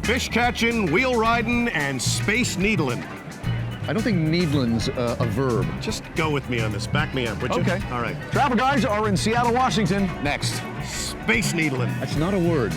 Fish catching, wheel riding, and space needling. I don't think needlin's a verb. Just go with me on this. Back me up, would you? Okay. All right. Travel guys are in Seattle, Washington. Next. Space needling. That's not a word.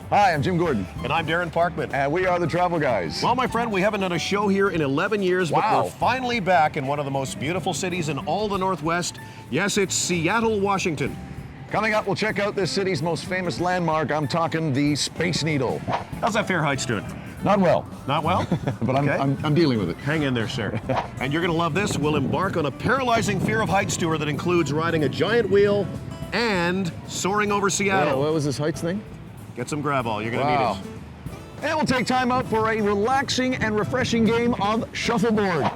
Hi, I'm Jim Gordon. And I'm Darren Parkman. And we are the Travel Guys. Well, my friend, we haven't done a show here in 11 years, but Wow. we're finally back in one of the most beautiful cities in all the Northwest. Yes, it's Seattle, Washington. Coming up, we'll check out this city's most famous landmark. I'm talking the Space Needle. How's that Fair Heights doing? Not well, Not well? but Okay. I'm dealing with it. Hang in there, sir. And you're going to love this. We'll embark on a paralyzing fear of heights tour that includes riding a giant wheel and soaring over Seattle. What was this heights thing? Get some Gravol. You're going to Wow. need it. And we'll take time out for a relaxing and refreshing game of shuffleboard.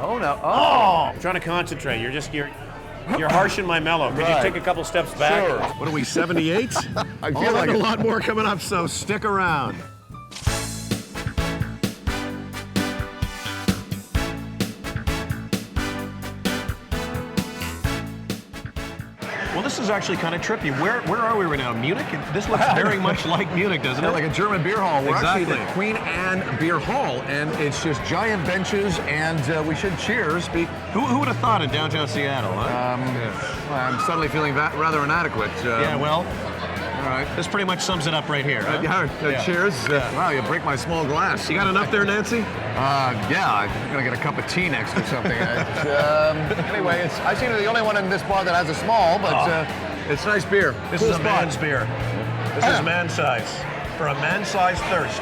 Oh, no. Oh! I'm trying to concentrate. You're harshing my mellow. Could Right. you take a couple steps back? Sure. What are we, 78? I All feel that like and a it. lot more coming up, so stick around. Well, this is actually kind of trippy. Where are we right now? Munich? This looks very much like Munich, doesn't it? Like a German beer hall. We're actually Exactly. at Queen Anne Beer Hall, and it's just giant benches, and we should cheers. Who would have thought in downtown Seattle, huh? I'm suddenly feeling that rather inadequate. Yeah, well, all right. this pretty much sums it up right here. Huh? Yeah. Cheers. Wow, you break my small glass. You got enough there, Nancy? Yeah, I'm gonna get a cup of tea next or something. Anyway, I seem to be the only one in this bar that has a small, but it's nice beer. This Cool is a spot. man's beer. This is man size. For a man size thirst.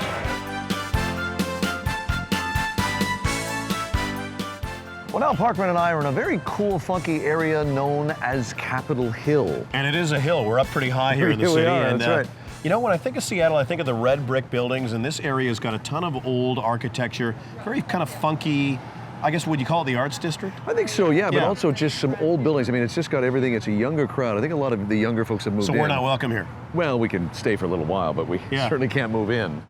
Well, now Parkman and I are in a very cool, funky area known as Capitol Hill. And it is a hill. We're up pretty high here in the Here we city. are, And, that's right. You know, when I think of Seattle, I think of the red brick buildings, and this area's got a ton of old architecture, very kind of funky. I guess, would you call it the arts district? I think so, yeah, but Yeah. also just some old buildings. I mean, it's just got everything. It's a younger crowd. I think a lot of the younger folks have moved So in. we're not welcome here. Well, we can stay for a little while, but we Yeah. certainly can't move in.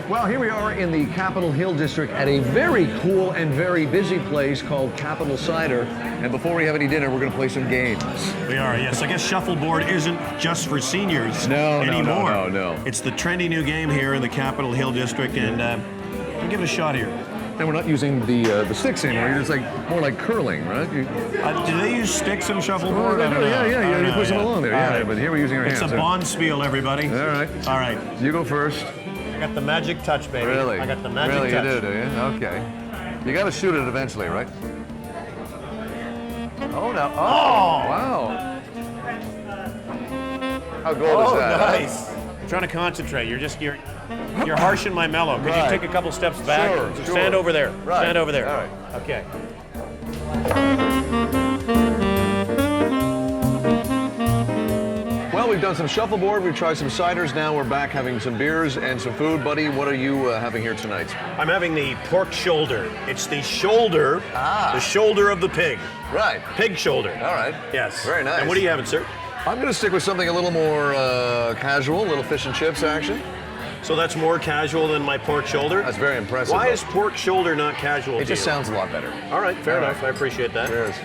Well, here we are in the Capitol Hill district at a very cool and very busy place called Capitol Cider. And before we have any dinner, we're going to play some games. We are, yes. I guess shuffleboard isn't just for seniors anymore. No. It's the trendy new game here in the Capitol Hill district, and we'll give it a shot here. And we're not using the sticks anymore. You're just like more like curling, right? Do they use sticks in shuffleboard? I don't know. Yeah, you push them along there. All Yeah, right. but here we're using our It's hands. a bonspiel, everybody. All right. All right. You go first. I got the magic touch, baby. Really? I got the magic really, touch. you do you? Okay. You got to shoot it eventually, right? Oh, no. Oh, wow. How gold is that? Nice. I'm trying to concentrate. You're harshing my mellow. Could Right. you take a couple steps back? Sure, Just sure. stand over there. Right. Stand over there. All right. Okay. Well, we've done some shuffleboard. We've tried some ciders. Now we're back having some beers and some food. Buddy, what are you having here tonight? I'm having the pork shoulder. It's the shoulder, the shoulder of the pig. Right. Pig shoulder. All right. Yes. Very nice. And what are you having, sir? I'm going to stick with something a little more casual, a little fish and chips action. So that's more casual than my pork shoulder? That's very impressive. Why though. is pork shoulder not casual It to just you? sounds a lot better. All right, fair All enough. right. I appreciate that. Cheers.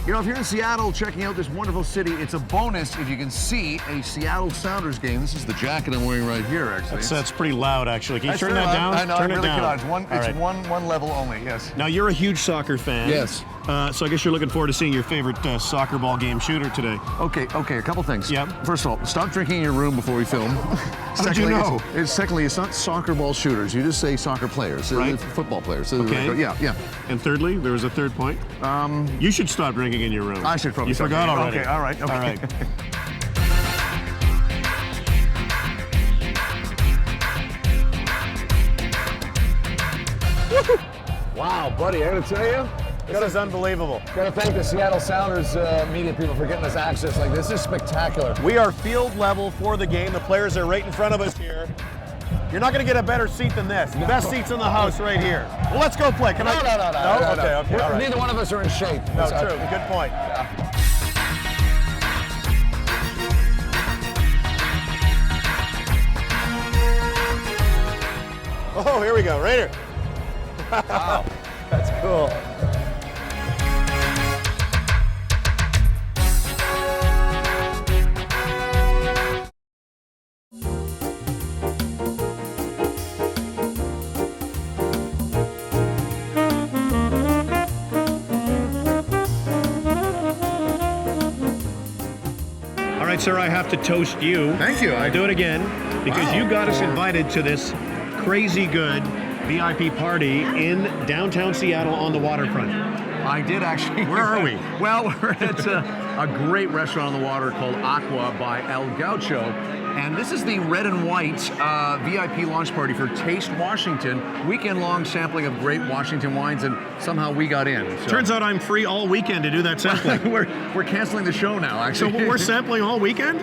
You know, if you're in Seattle checking out this wonderful city, it's a bonus if you can see a Seattle Sounders game. This is the jacket I'm wearing right here, actually. That's pretty loud, actually. Can you turn very that loud. down? I know, turn I it really down. cannot. It's All right. one level only, yes. Now, you're a huge soccer fan. Yes. So I guess you're looking forward to seeing your favorite soccer ball game shooter today. Okay, a couple things. Yep. First of all, stop drinking in your room before we film. How did you know? Secondly, it's not soccer ball shooters. You just say soccer players, Right. football players. Okay. Yeah. And thirdly, there was a third point. You should stop drinking in your room. I should probably You stop forgot drinking. already. Okay, all right, okay. All right. Buddy, I gotta tell you, This is unbelievable. gotta thank the Seattle Sounders media people for getting us access. Like, this is spectacular. We are field level for the game. The players are right in front of us here. You're not going to get a better seat than this. The best seats in the house right here. Well, let's go play. Can I? No. Okay, all right. Neither one of us are in shape. No, true. Good point. Oh, here we go. Right here. Wow. That's cool. All right, sir, I have to toast you. Thank you. I do it again because Wow. you got us invited to this crazy good VIP party in downtown Seattle on the waterfront. I did actually. Where are we? Well, we're at a great restaurant on the water called Aqua by El Gaucho. And this is the red and white VIP launch party for Taste Washington. Weekend-long sampling of great Washington wines, and somehow we got in. So. Turns out I'm free all weekend to do that sampling. we're canceling the show now, So actually. we're sampling all weekend?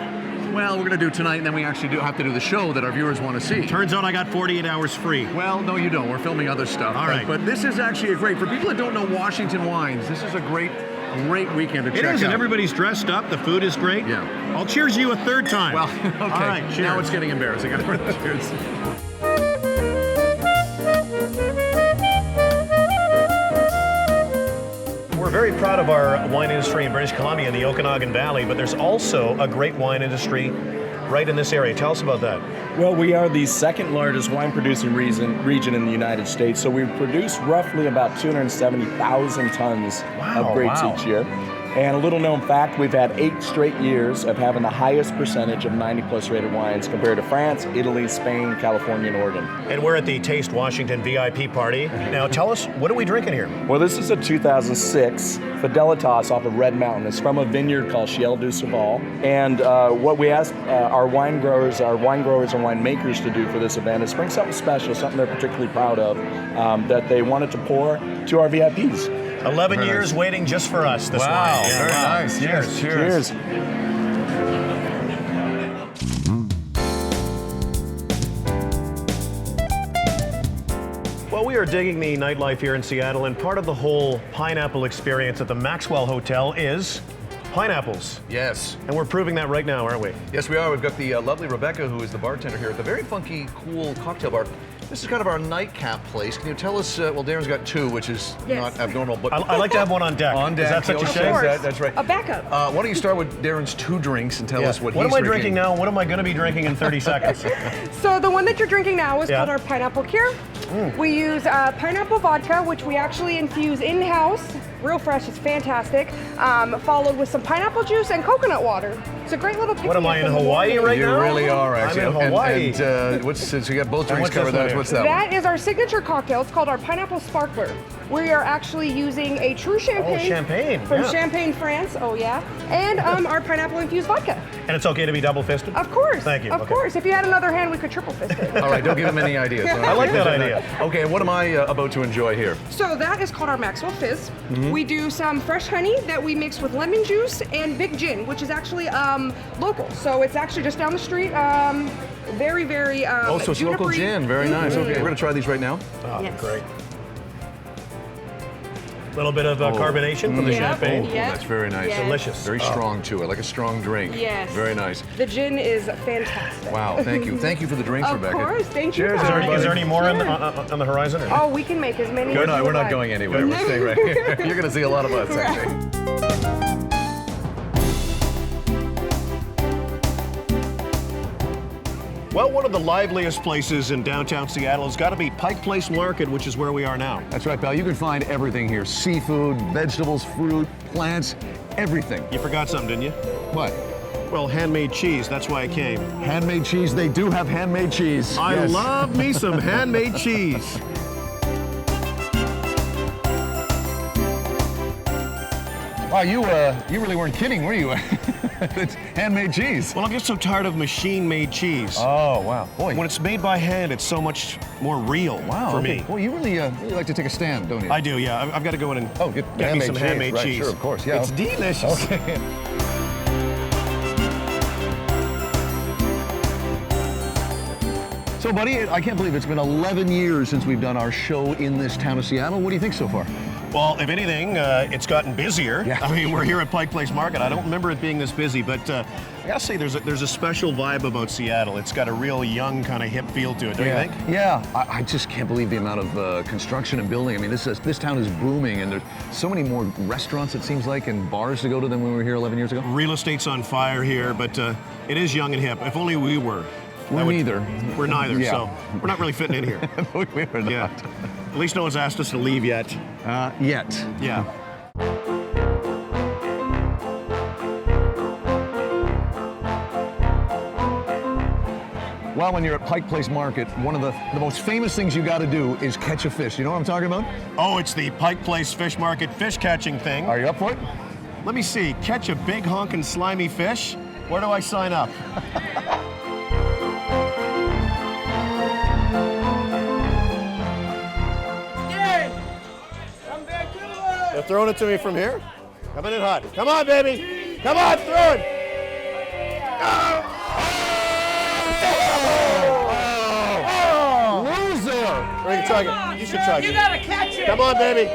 Well, we're going to do tonight, and then we actually have to do the show that our viewers want to see. Turns out I got 48 hours free. Well, no, you don't. We're filming other stuff. All right. But this is actually a great, for people that don't know Washington wines, this is a great weekend to check out. It is, and everybody's dressed up. The food is great. Yeah. I'll cheers you a third time. Well, okay. All right, cheers. Now it's getting embarrassing. Cheers. We're very proud of our wine industry in British Columbia in the Okanagan Valley, but there's also a great wine industry right in this area. Tell us about that. Well, we are the second largest wine producing region in the United States. So we produce roughly about 270,000 tons of grapes each year. And a little known fact, we've had 8 straight years of having the highest percentage of 90+ rated wines compared to France, Italy, Spain, California, and Oregon. And we're at the Taste Washington VIP party. Now tell us, what are we drinking here? Well, this is a 2006 Fidelitas off of Red Mountain. It's from a vineyard called Ciel du Saval. And what we asked our wine growers and winemakers to do for this event is bring something special, something they're particularly proud of, that they wanted to pour to our VIPs. 11 years waiting just for us this wine. Yeah, Very nice. Cheers. Cheers. Well, we are digging the nightlife here in Seattle, and part of the whole pineapple experience at the Maxwell Hotel is pineapples. Yes. And we're proving that right now, aren't we? Yes, we are. We've got the lovely Rebecca, who is the bartender here at the very funky, cool cocktail bar. This is kind of our nightcap place. Can you tell us, well, Darren's got 2, which is not abnormal, but... I like to have one on deck. On deck. Is that such a Of shame? course. That's right. A backup. Why don't you start with Darren's 2 drinks and tell us what What he's am I drinking now? What am I going to be drinking in 30 seconds? So the one that you're drinking now is Yeah. called our pineapple cure. We use pineapple vodka, which we actually infuse in-house. Real fresh, it's fantastic. Followed with some pineapple juice and coconut water. It's a great little pick. What am I, in Hawaii right You now? really are, actually. I'm in Hawaii. And what's, since you got both drinks what's this covered, one here? what's that one? That is our signature cocktail. It's called our pineapple sparkler. We are actually using a true champagne. Oh, champagne, From yeah. Champagne, France. Oh, yeah. And our pineapple infused vodka. And it's okay to be double-fisted? Of course. Thank you. Of Okay. course. If you had another hand, we could triple fist it. All right, don't give him any ideas. I like that idea. Okay, what am I about to enjoy here? So that is called our Maxwell Fizz. We do some fresh honey that we mix with lemon juice and big gin, which is actually local. So it's actually just down the street. Very, very Oh, so it's local juniper-y. gin. Very nice. Okay, we're going to try these right now. Oh, Yes. great. A little bit of carbonation from the Yep. champagne. Yeah. That's very nice. Yes. Delicious. Very strong, too. I like a strong drink. Yes. Very nice. The gin is fantastic. Wow, thank you. Thank you for the drinks, Of Rebecca. course, thank you. Cheers, guys. everybody. Is there any more Cheers. on the horizon? Or? Oh, we can make as many. We're as not, you we're would not like. going anywhere. We're staying right here. You're going to see a lot of us, actually. Well, one of the liveliest places in downtown Seattle has got to be Pike Place Market, which is where we are now. That's right, pal. You can find everything here. Seafood, vegetables, fruit, plants, everything. You forgot something, didn't you? What? Well, handmade cheese. That's why I came. Handmade cheese. They do have handmade cheese. I Yes. love me some handmade cheese. Wow, you really weren't kidding, were you? It's handmade cheese. Well, I'm just so tired of machine-made cheese. Oh, wow. Boy. When it's made by hand, it's so much more real for me. Well, you really like to take a stand, don't you? I do, yeah. I've got to go in and get me some handmade right, cheese. Sure, of course, yeah. It's delicious. Okay. So, buddy, I can't believe it's been 11 years since we've done our show in this town of Seattle. What do you think so far? Well, if anything, it's gotten busier. Yeah. I mean, we're here at Pike Place Market. I don't remember it being this busy, but I gotta say, there's a special vibe about Seattle. It's got a real young, kind of hip feel to it, don't you think? Yeah, I just can't believe the amount of construction and building. I mean, this town is booming, and there's so many more restaurants, it seems like, and bars to go to than when we were here 11 years ago. Real estate's on fire here, but it is young and hip. If only we were. We're neither. We're neither, Yeah. so we're not really fitting in here. We're not. Yeah. At least no one's asked us to leave yet. Yet. Yeah. Well, when you're at Pike Place Market, one of the most famous things you got to do is catch a fish. You know what I'm talking about? Oh, it's the Pike Place Fish Market fish catching thing. Are you up for it? Let me see. Catch a big honkin' slimy fish? Where do I sign up? They're throwing it to me from here. Coming in hot. Come on, baby. Come on, throw it. Loser! Bring it, try it. You should try it. You gotta catch it! Come on, baby.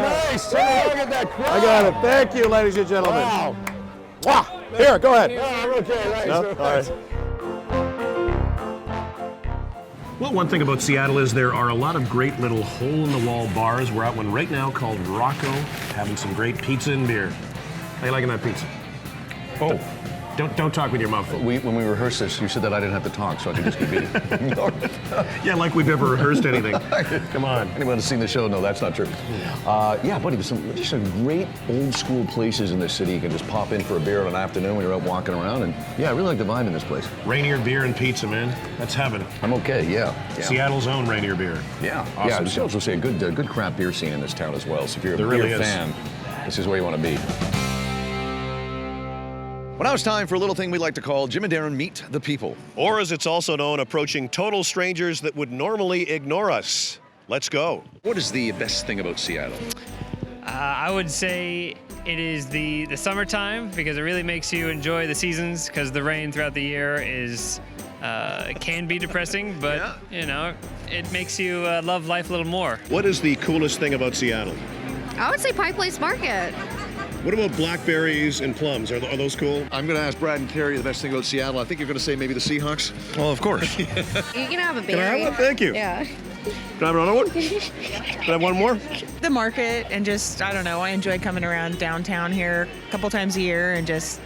Nice! Take a look at that crab. I got it. Thank you, ladies and gentlemen. Wow. Wow. Here, go ahead. No, I'm okay. Nice. No? All right. Well, one thing about Seattle is there are a lot of great little hole-in-the-wall bars. We're at one right now called Rocco, having some great pizza and beer. How you liking that pizza? Oh. Don't talk with your mouth full. When we rehearsed this, you said that I didn't have to talk, so I could just keep eating. Yeah, like we've ever rehearsed anything. Come on. Anyone who's seen the show, no, that's not true. Yeah, buddy, there's some great old school places in this city. You can just pop in for a beer on an afternoon when you're out walking around, and yeah, I really like the vibe in this place. Rainier beer and pizza, man. That's heaven. I'm okay, yeah. Seattle's own Rainier beer. Yeah, Awesome. yeah. I should also say a good craft beer scene in this town as well. So if you're a There beer really is. fan, this is where you want to be. Well, now it's time for a little thing we like to call Jim and Darren Meet the People. Or as it's also known, approaching total strangers that would normally ignore us. Let's go. What is the best thing about Seattle? I would say it is the summertime because it really makes you enjoy the seasons because the rain throughout the year is can be depressing, but you know, it makes you love life a little more. What is the coolest thing about Seattle? I would say Pike Place Market. What about blackberries and plums? Are those cool? I'm going to ask Brad and Carrie the best thing about Seattle. I think you're going to say maybe the Seahawks. Well, of course. You can have a berry. Can I have one? Thank you. Yeah. Can I have another one? Can I have one more? The market, and just, I don't know, I enjoy coming around downtown here a couple times a year and just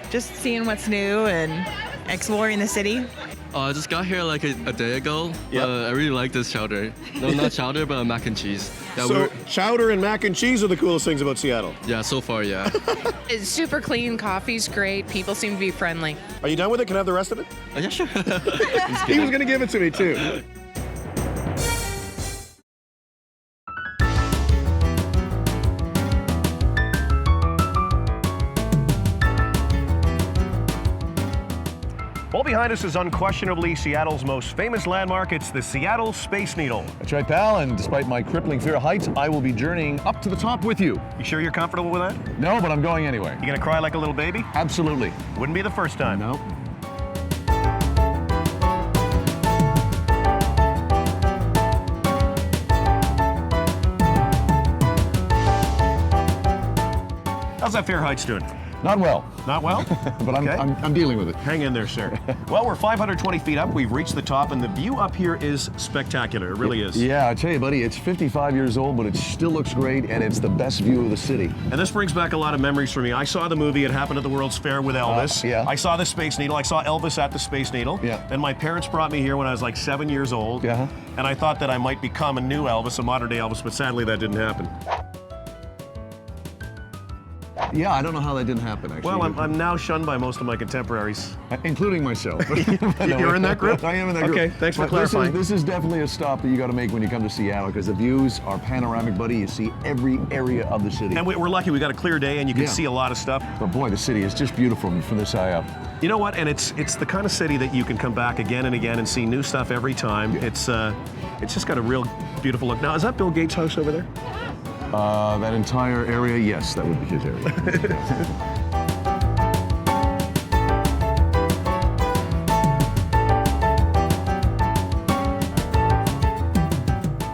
seeing what's new and exploring the city. I just got here like a day ago. Yep. I really like this chowder. No, not chowder, but mac and cheese. Yeah, So chowder and mac and cheese are the coolest things about Seattle. yeah, so far, yeah. It's super clean, coffee's great, people seem to be friendly. Are you done with it? Can I have the rest of it? Yeah, sure. He was going to give it to me, too. Well, behind us is unquestionably Seattle's most famous landmark. It's the Seattle Space Needle. That's right, pal. And despite my crippling fear of heights, I will be journeying up to the top with you. You sure you're comfortable with that? No, but I'm going anyway. You gonna cry like a little baby? Absolutely. Wouldn't be the first time. No. How's that fair heights doing? Not well, Not well? but Okay. I'm dealing with it. Hang in there, sir. Well, we're 520 feet up. We've reached the top, and the view up here is spectacular. It really is. Yeah, I tell you, buddy, it's 55 years old, but it still looks great, and it's the best view of the city. And this brings back a lot of memories for me. I saw the movie. It happened at the World's Fair with Elvis. Yeah. I saw the Space Needle. I saw Elvis at the Space Needle. Yeah. And my parents brought me here when I was like 7 years old. Yeah. And I thought that I might become a new Elvis, a modern day Elvis, but sadly that didn't happen. Yeah, I don't know how that didn't happen, actually. Well, I'm now shunned by most of my contemporaries. Including myself. You're in that group? I am in that group. Okay, thanks for clarifying. This is definitely a stop that you got to make when you come to Seattle, because the views are panoramic, buddy. You see every area of the city. And we're lucky we got a clear day and you can see a lot of stuff. But boy, the city is just beautiful from this high up. You know what? And it's the kind of city that you can come back again and again and see new stuff every time. It's just got a real beautiful look. Now, is that Bill Gates' house over there? That entire area, yes, that would be his area.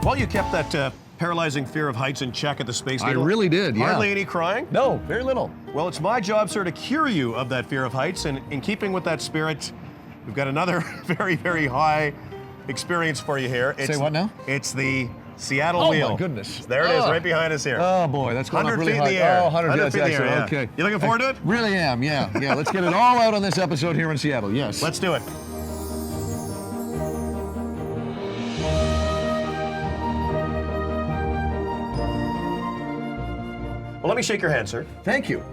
Well, you kept that paralyzing fear of heights in check at the Space Needle. I really did, yeah. Hardly any crying? No, very little. Well, it's my job, sir, to cure you of that fear of heights. And in keeping with that spirit, we've got another very, very high experience for you here. Say what now? It's the Seattle Wheel. Oh, my goodness. There it is, right behind us here. Oh, boy, that's going up 100 really feet high. in the air. Oh, 100 feet in the air, yeah. okay. You looking forward to it? Really am, yeah. Let's get it all out on this episode here in Seattle, yes. Let's do it. Well, let me shake your hand, sir. Thank you.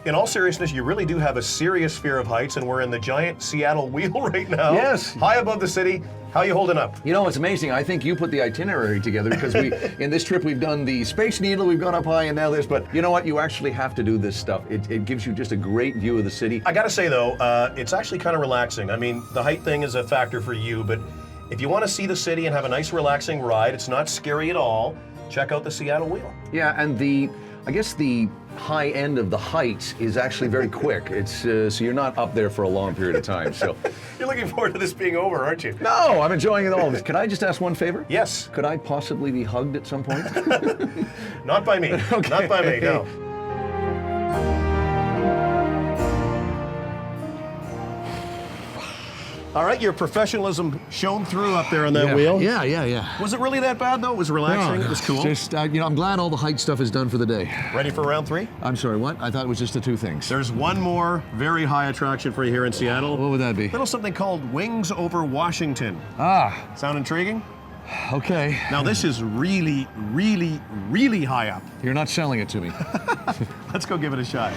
In all seriousness, you really do have a serious fear of heights, and we're in the giant Seattle Wheel right now. Yes. High above the city. How you holding up? You know, it's amazing. I think you put the itinerary together because in this trip, we've done the Space Needle, we've gone up high, and now this. But you know what? You actually have to do this stuff. It gives you just a great view of the city. I gotta say, though, it's actually kind of relaxing. I mean, the height thing is a factor for you, but if you want to see the city and have a nice, relaxing ride, it's not scary at all. Check out the Seattle Wheel. Yeah, and I guess the high end of the height is actually very quick. It's so you're not up there for a long period of time. So You're looking forward to this being over, aren't you? no, I'm enjoying it all. Can I just ask one favor? Yes. Could I possibly be hugged at some point? Not by me. Okay. Not by me, no. All right, your professionalism shone through up there on that wheel. Yeah. Was it really that bad, though? It was relaxing? It was cool? Just, I'm glad all the height stuff is done for the day. Ready for round 3? I'm sorry, what? I thought it was just the two things. There's one more very high attraction for you here in Seattle. What would that be? Little something called Wings Over Washington. Ah, Sound intriguing? okay. Now, this is really, really, really high up. You're not selling it to me. Let's go give it a shot.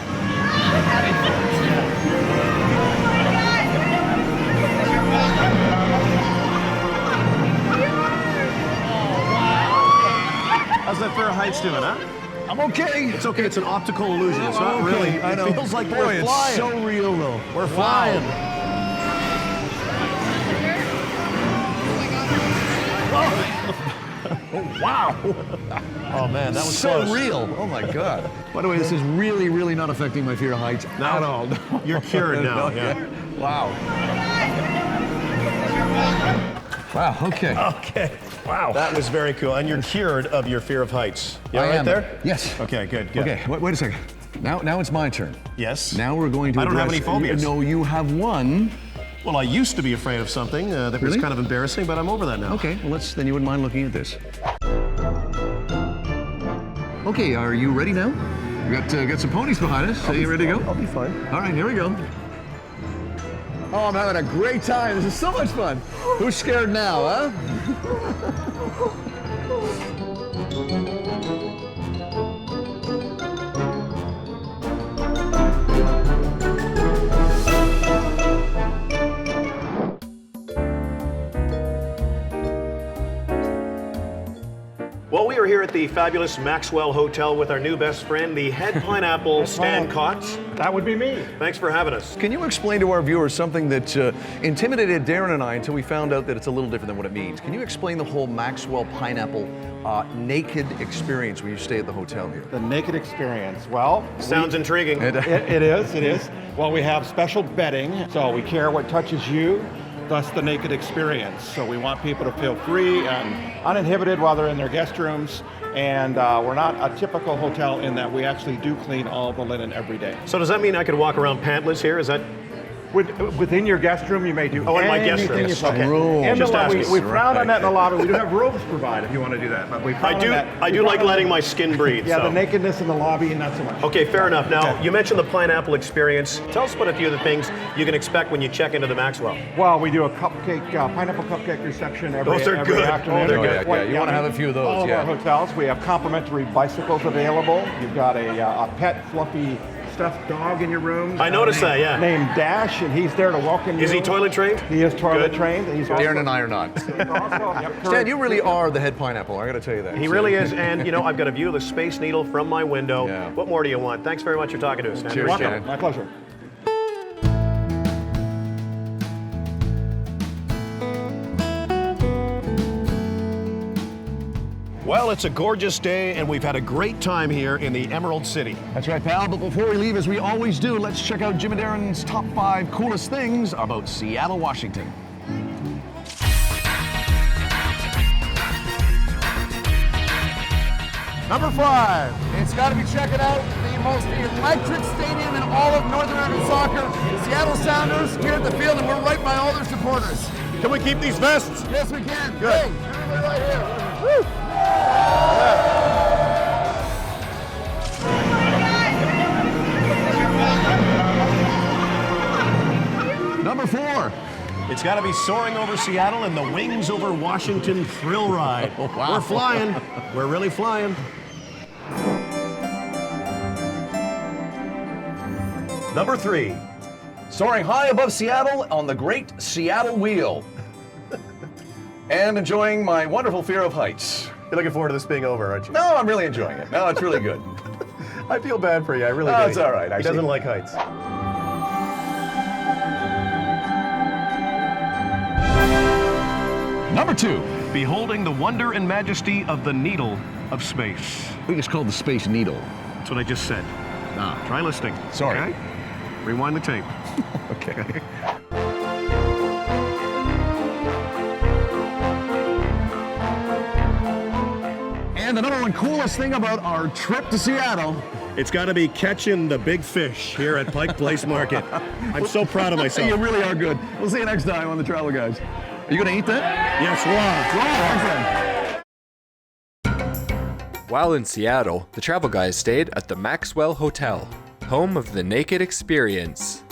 How's that fear of heights doing, huh? I'm okay. It's okay, it's an optical illusion. It's not really. I know. It feels like Boy, we're flying. it's so real, though. We're flying. Oh, wow. Oh, man, that was so close. real. Oh, my God. By the way, this is really, really not affecting my fear of heights at all. No. You're cured now, Okay. yeah. Wow. Wow, okay. Okay. Wow. That was very cool. And you're cured of your fear of heights. You all right there? Yes. Okay, good. Okay, wait a second. Now it's my turn. Yes. Now we're going to I don't have address- any phobias. No, you have one. Well, I used to be afraid of something that was Really? kind of embarrassing, but I'm over that now. Okay, well, then you wouldn't mind looking at this. Okay, are you ready now? We got some ponies behind us. Are you ready to go? I'll be fine. All right, here we go. Oh, I'm having a great time. This is so much fun. Who's scared now, huh? Well, we are here at the fabulous Maxwell Hotel with our new best friend, the head pineapple Stan Kotz. That would be me. Thanks for having us. Can you explain to our viewers something that intimidated Darren and I until we found out that it's a little different than what it means? Can you explain the whole Maxwell pineapple naked experience when you stay at the hotel here? The naked experience. Well, Sounds intriguing. it is. Well, we have special bedding, so we care what touches you, thus the naked experience. So we want people to feel free and uninhibited while they're in their guest rooms. And we're not a typical hotel in that we actually do clean all the linen every day. So does that mean I could walk around pantless here? Is that? Within your guest room, you may do Oh, in my guest room. anything you Okay. want. In the Just lobby, asking. we frown on that in the lobby. We do have robes provided if you want to do that, but we frown on that. I do like letting my skin breathe. Yeah, so. the nakedness in the lobby, not so much. Okay, fair enough. Now, Okay. you mentioned the pineapple experience. Tell us about a few of the things you can expect when you check into the Maxwell. Well, we do a pineapple cupcake reception every Those are every good. afternoon. Oh, they're It's good. quite Yeah, you wanna yummy. have a few of those, All yeah. of our hotels, we have complimentary bicycles available. You've got a pet fluffy stuffed dog in your room. I noticed that, yeah. Named Dash, and he's there to welcome you. Is he toilet trained? He is toilet Good. trained. And he's Darren and I are not. Stan, you really are the head pineapple. I got to tell you that. He really is, and you know, I've got a view of the Space Needle from my window. Yeah. What more do you want? Thanks very much for talking to us, Stan. Cheers, Welcome. Stan. My pleasure. Well, it's a gorgeous day, and we've had a great time here in the Emerald City. That's right, pal. But before we leave, as we always do, let's check out Jim and Darren's top 5 coolest things about Seattle, Washington. Number 5, it's got to be checking out the most electric stadium in all of North American soccer. Seattle Sounders here at the field, and we're right by all their supporters. Can we keep these vests? Yes, we can. Good. Hey, everybody right here. Woo! Number 4. It's got to be Soaring Over Seattle and the Wings Over Washington thrill ride. Oh, wow. We're flying. We're really flying. Number 3. Soaring high above Seattle on the Great Seattle Wheel. And enjoying my wonderful fear of heights. You're looking forward to this being over, aren't you? No, I'm really enjoying it. No, it's really good. I feel bad for you. I really do. Oh, it's all right. He doesn't like heights. Number 2. Beholding the wonder and majesty of the needle of space. I think it's called the Space Needle. That's what I just said. Ah, Try listening. sorry. Okay? Rewind the tape. Okay. And the number 1 coolest thing about our trip to Seattle. It's got to be catching the big fish here at Pike Place Market. I'm so proud of myself. You really are good. We'll see you next time on the Travel Guys. Are you going to eat that? Yes, raw. While in Seattle, the Travel Guys stayed at the Maxwell Hotel, home of the Naked Experience.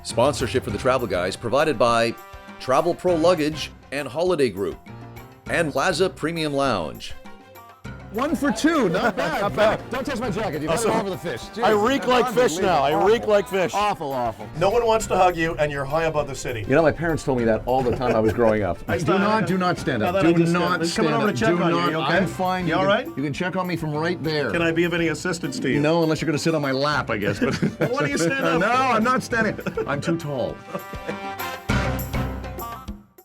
Sponsorship for the Travel Guys provided by Travel Pro Luggage and Holiday Group and Plaza Premium Lounge. 1 for 2, not bad. Not bad. Don't touch my jacket. You got it all over the fish. Jeez, I reek like fish now. I reek Awful. like fish. Awful, awful. No one wants to hug you, and you're high above the city. You know, my parents told me that all the time I was growing up. Do not stand up. Do not stand coming over up. to check Do on you. not. You okay? I'm fine. You all right? You can check on me from right there. Can I be of any assistance to you? No, unless you're going to sit on my lap, I guess. But Why don't you stand up? No, I'm not standing. I'm too tall. Okay.